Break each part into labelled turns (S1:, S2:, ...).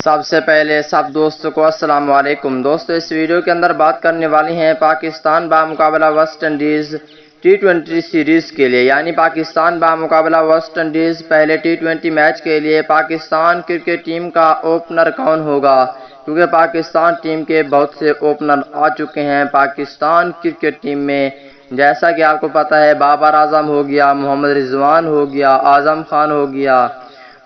S1: سب سے پہلے سب دوستوں کو السلام علیکم۔ دوستو اس ویڈیو کے اندر بات کرنے والی ہیں پاکستان بامقابلہ ویسٹ انڈیز T20 سیریز کے لیے، یعنی پاکستان بامقابلہ ویسٹ انڈیز پہلے T20 میچ کے لیے پاکستان کرکٹ ٹیم کا اوپنر کون ہوگا، کیونکہ پاکستان ٹیم کے بہت سے اوپنر آ چکے ہیں پاکستان کرکٹ ٹیم میں، جیسا کہ آپ کو پتہ ہے بابر اعظم ہو گیا، محمد رضوان ہو گیا، اعظم خان ہو گیا،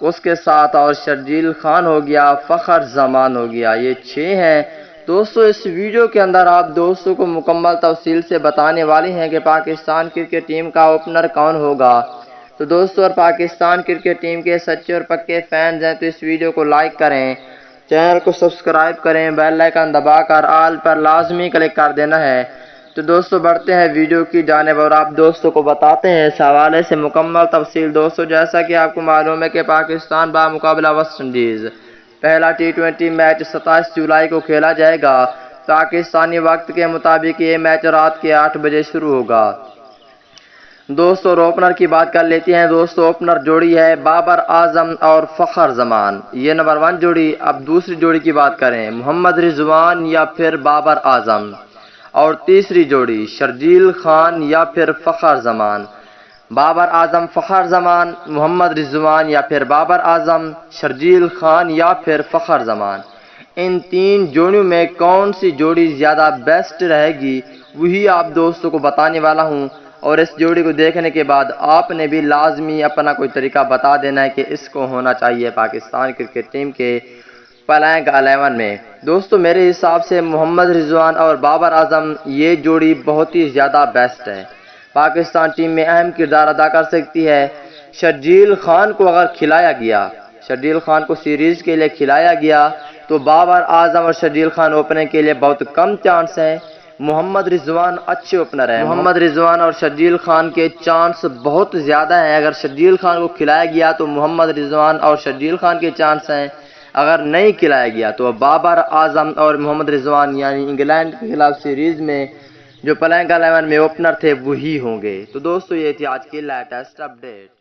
S1: اس کے ساتھ اور شرجیل خان ہو گیا، فخر زمان ہو گیا، یہ 6 ہیں۔ دوستو اس ویڈیو کے اندر آپ دوستوں کو مکمل تفصیل سے بتانے والی ہیں کہ پاکستان کرکٹ ٹیم کا اوپنر کون ہوگا۔ تو دوستو اور پاکستان کرکٹ ٹیم کے سچے اور پکے فینز ہیں تو اس ویڈیو کو لائک کریں، چینل کو سبسکرائب کریں، بیل آئیکن دبا کر آل پر لازمی کلک کر دینا ہے۔ تو دوستو بڑھتے ہیں ویڈیو کی جانب اور آپ دوستوں کو بتاتے ہیں اس حوالے سے مکمل تفصیل۔ دوستو جیسا کہ آپ کو معلوم ہے کہ پاکستان بامقابلہ ویسٹ انڈیز پہلا T20 میچ 27 جولائی کو کھیلا جائے گا۔ پاکستانی وقت کے مطابق یہ میچ رات کے 8 بجے شروع ہوگا۔ دوستو اوپنر کی بات کر لیتے ہیں۔ دوستو اوپنر جوڑی ہے بابر اعظم اور فخر زمان، یہ نمبر 1 جوڑی۔ اب دوسری جوڑی کی بات کریں، محمد رضوان یا پھر بابر اعظم، اور تیسری جوڑی شرجیل خان یا پھر فخر زمان۔ بابر اعظم فخر زمان، محمد رضوان یا پھر بابر اعظم، شرجیل خان یا پھر فخر زمان۔ ان 3 جوڑیوں میں کون سی جوڑی زیادہ بیسٹ رہے گی وہی آپ دوستوں کو بتانے والا ہوں، اور اس جوڑی کو دیکھنے کے بعد آپ نے بھی لازمی اپنا کوئی طریقہ بتا دینا ہے کہ اس کو ہونا چاہیے پاکستان کرکٹ ٹیم کے پلینگ 11 میں۔ دوستو میرے حساب سے محمد رضوان اور بابر اعظم یہ جوڑی بہت ہی زیادہ بیسٹ ہے، پاکستان ٹیم میں اہم کردار ادا کر سکتی ہے۔ شرجیل خان کو اگر کھلایا گیا، شرجیل خان کو سیریز کے لیے کھلایا گیا تو بابر اعظم اور شرجیل خان اوپننگ کے لیے بہت کم چانس ہیں۔ محمد رضوان اچھے اوپنر ہیں، محمد رضوان اور شرجیل خان کے چانس بہت زیادہ ہیں۔ اگر شرجیل خان کو کھلایا گیا تو محمد رضوان اور شرجیل خان کے چانس ہیں، اگر نہیں کھلایا گیا تو بابر اعظم اور محمد رضوان یعنی انگلینڈ کے خلاف سیریز میں جو پلینگ 11 میں اوپنر تھے وہی ہوں گے۔ تو دوستو یہ تھی آج کی لیٹسٹ اپڈیٹ۔